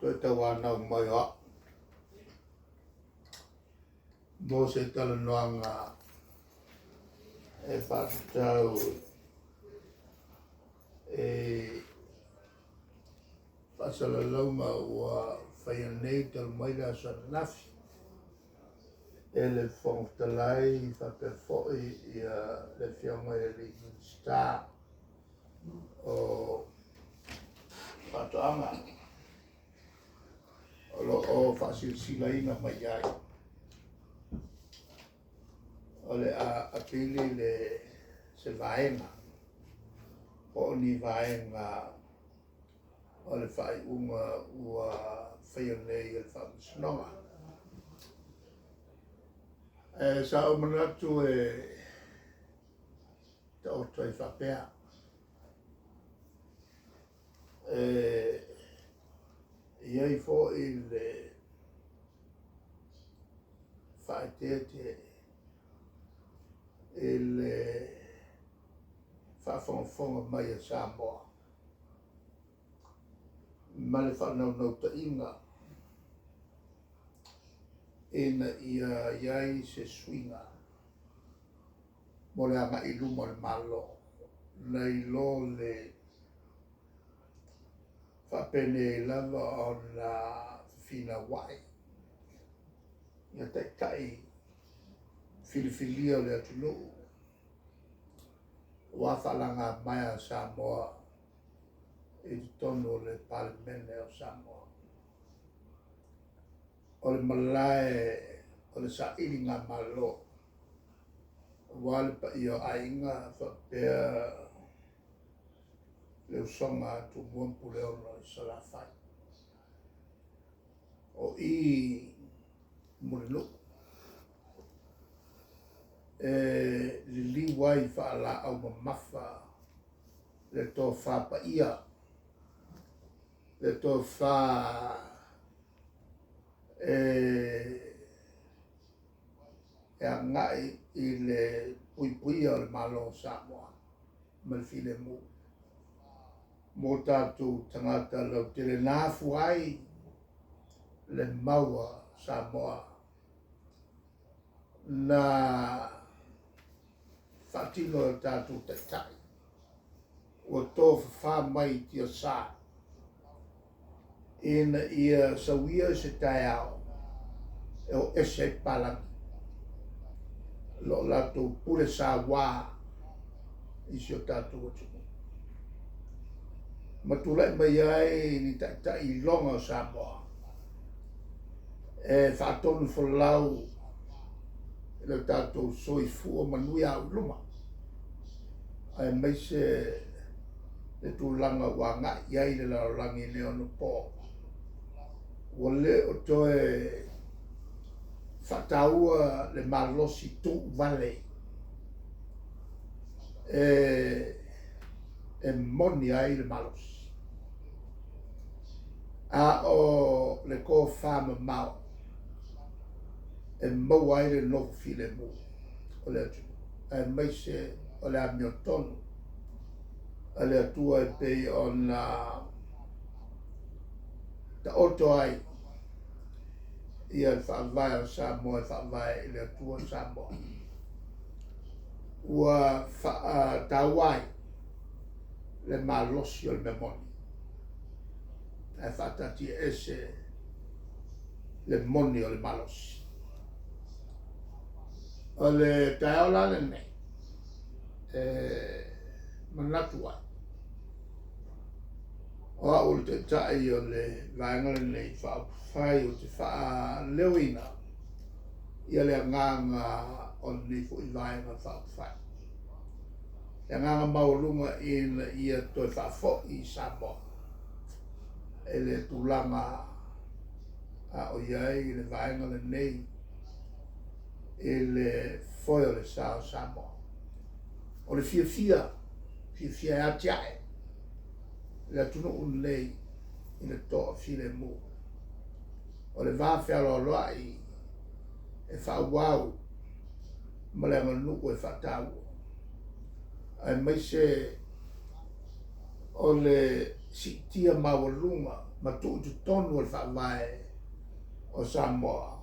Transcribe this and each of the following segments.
Toitawana mai a mo se tala noanga e whātau e whasala lauma ua whaianei tala maila sa nafi e le whongtalai whapewhoi ia le whionga e le star o whātuanga o whasilsilaina mai ai. O le a pili le se vaenga. O ni vaenga o le whai unga ua whaianei e whamusnonga. Sa o manatu e ta oto e whapea. Iai fo i le whaetete i le whawhonga mai a Samoa. Ma le whanau ta inga ina ia iai se swinga mo le anga i lumo le malo nei lo le whapene lava o na whina wai. Ia tai filifilia le atunu. Wa whalanga mai a Samoa i tono le palemene o Samoa. O le malae o le sa ilinga malo. Wa le pa ia ainga whapea le usonga tu muampu le ono i salafai. O i murinu. Le liwai whaala au mamafa le tō whapa ia. Le tō wha e a ngai i le pui o le malo Samoa. Malfile mu. Mō tātou tangata lau te le nāfu ai le maua Samoa na whatino e tātou tai. O tō wha mai tia sā. Ina ia sawia se tai au e o ese palangi. Lo lato pule sa wā i si o tātou atu. Matulai mai ai ni tai longa o Samoa. E whaatonu whalau le tātou soifua manui au luma. Ai mai se le tūlanga wanga iai le laulangi ne ono pō. Wale o toe whataua le malosi tū vale. E moni ai le malosi. A o le ko whama mau. E mau ai le nofu file mu. O le atu. E mai se o le amiotonu. A le atua e pei o na ta oto ai. Ia le whaavai o Samoa e whaavai i le atua Samoa. Ua tawai le malosi o le memoni. E whaatati ese le moni o le malosi. O le taeola le nei. Manatu ai. O a ulu te tai o le vaenga le nei whaafai o te wha lewina. Ia le nganga o ni fu i vaenga whaafai. Le nganga maurunga ia toi whaafo i Samoa. E le tūlanga a o iai i le vaenga le nei. E le foi o le sao Samoa. O le fia e atiae. Le atunu un lei i le toa file mu. O le vāwhia loa i e whauau ma le anganuku e whatau. Ai mai se o le sitia mawalunga ma tu tonu o whaamai o Samoa.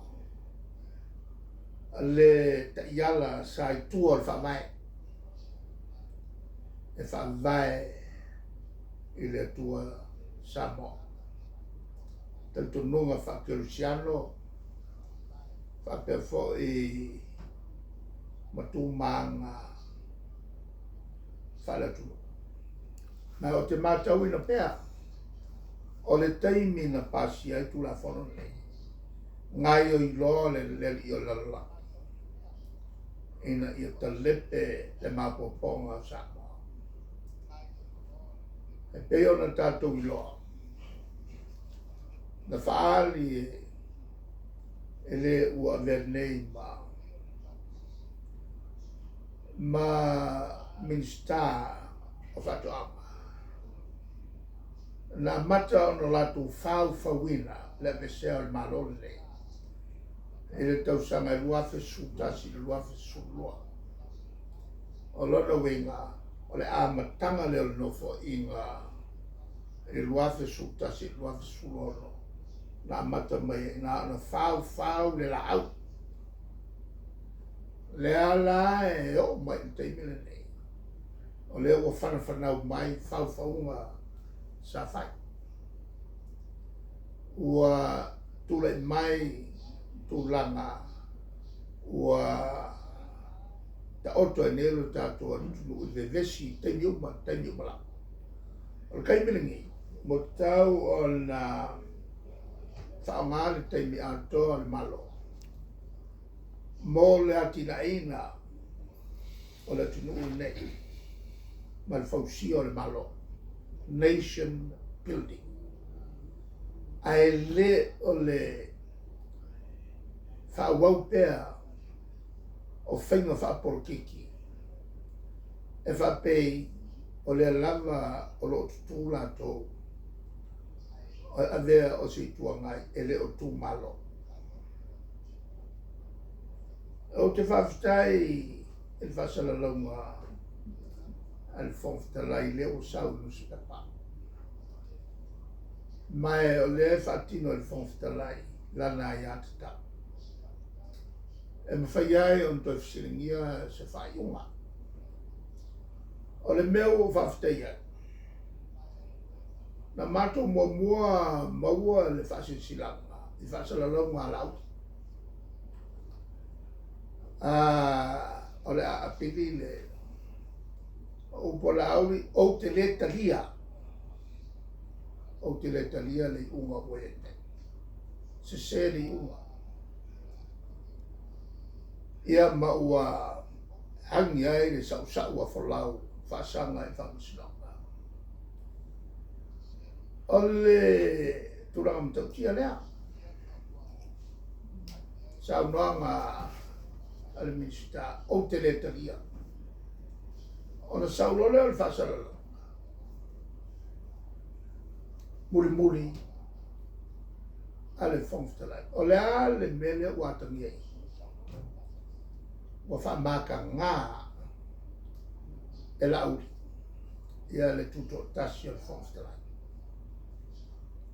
Le ta iala sai tua o whaamai. E whaamai i le tua Samoa. Tanto nunga whakerusiano, whakefo i matumanga whalatu. Mai o te mātau ina pēr, o le taimi na pasi ai tu la whono nei. Ngai o i loa le leli i o lala. Ina i o ta lepe le mapoponga o Samoa. E peo na tātou i loa. Na whaali e le ua vernei ma minsta o whatoama. Na mata ono latu whauwhawina le vesea o malole. E le tausanga i luafe sutasi, luafe sulua. O lona winga, o le amatanga leo nofo inga e luafe sutasi, luafe sulua. Na mata mai na whau le la au. Le ala e o mai te mele nei. O leo o whanau mai whaunga sa whai. Ua tule mai tūlanga. Ua ta oto e nero tātua tunu i vesi te miuma la. O kai mele ngi. Mo tau o na whaongāre te mi atoa le malo. Mō le atina ina o le tunu nei. Ma le whausia o le malo. Nation building. Ai le o le whauau pēr o whainga whaapolokiki. E whapei o le lava o lo tutula tō. A vea o si tuangai e le o tū malo. O te whawhitai e whasala launga al whawhitalai le o sau Tusitala. Mai o le whatino al whawhitalai lana i atata. E mawhaiai o ntoi whasiringia se whaiunga. O le meo o whawhitai ai. Na mato mua maua le whasisilanga, i whasalalonga lau. O le apiri le o pola auri o te le talia. O te le talia le unga wete. Se se le unga. Ia maua hangi ai le sau a whalau, whasanga e whamisilanga. O le turanga mtautia lea. Sau noanga ale minsta o te le talia. O na sau lole o le whasalala. Muri ale whongftalai. O le a le mele watangi ei. Wa whamaka ngā e lauri. Ia le tuto tasi o le whongftalai.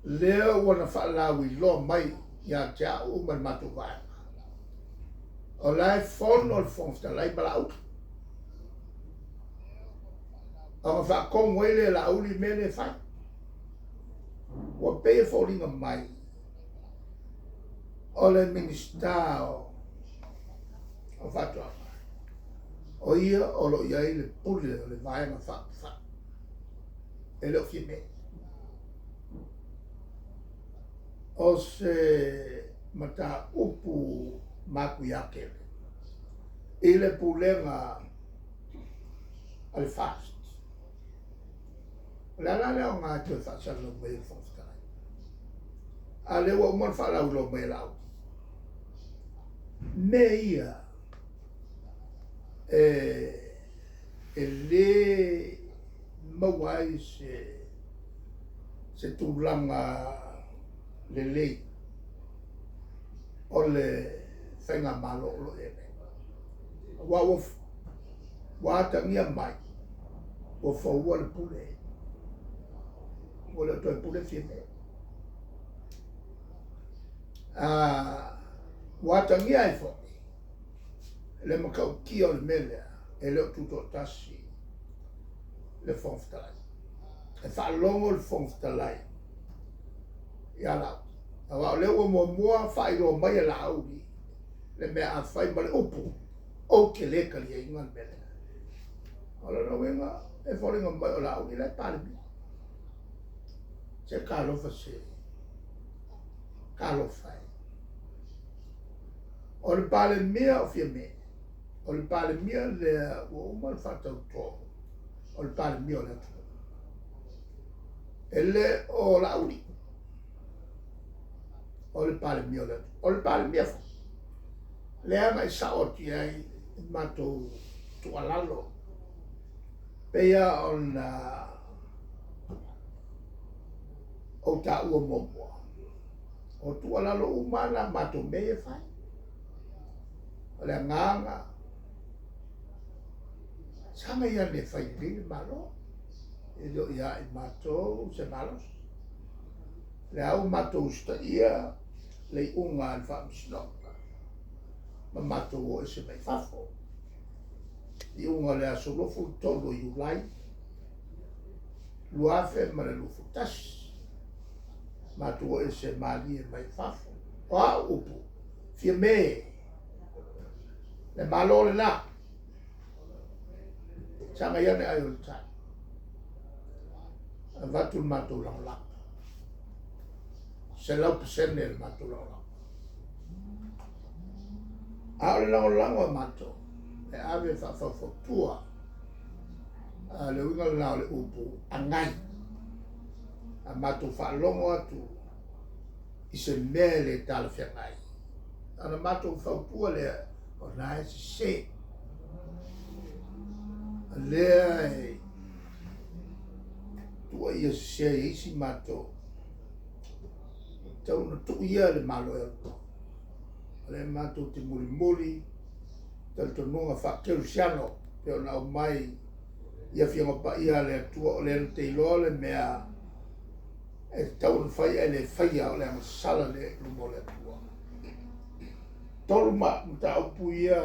Leo wana whaalawi lo mai ia te au mai matu vai. O lai fono le whongftalai balau. O whakongo ele lauri mele whai. Wa pēe whoringa mai. O le minista o whatua. O ia o lo iai le pule o le vaenga wha. E leo whime. O se mata upu maku yake. I le pulenga al fast. La leo ngā te whasalo mai whongtarai. A leo o mon whalau lo mai lau. Me ia e le mawai se tūlanga le lei o le whainga malo o lo ene. Wa tangia mai o whaua le pule. O le toi pule whime. watangia ai fo le makau ki o le mele e le tuto tasi le fonftalai e whaalongo le fonftalai ia lau awa le ua mua whairo mai e lau le mea a whai ma le upu o ke le kali e inga le mele o le rawenga e wharinga mai o lau i le pale mi se ka lofa se ka lofa o le pale mea o fia mea o le pale mea le ua uma le whatau tō o le pale mea o le atu e le o la uli o le pale mea o le atu o le pale mea fa le anga i sa oti ai matou tualalo peia ona o ta ua momoa o tualalo umana matou mea e fai o le nganga sanga ia le fai ringi malo e do ia i matou se malos le au matou sta ia le unga al whaamisinoka ma matou o ese mai fafo i unga le asolofu tolo i ulai luafe ma le lufu tasi matou o ese mali e mai fafo o a upu fia me le malo le la sanga ia ne ai o le tai vatu matou laulapa se lau pesene le matou laulapa a o le laulanga o matou e ave whawhawhautua le winga le nao le upu Agai a matou whaalongo atu i se mea le tala whiangai ana matou whautua le o nae se lea e tua ia se isi matou tau na tu ia le malo e le matou te muli tal tonunga whakeru siano pe o nau mai ia whianga pa ia le tua o le te iloa le mea e tau na whai e le whaia o le amasala le lumo le tua tolu ma mta upu ia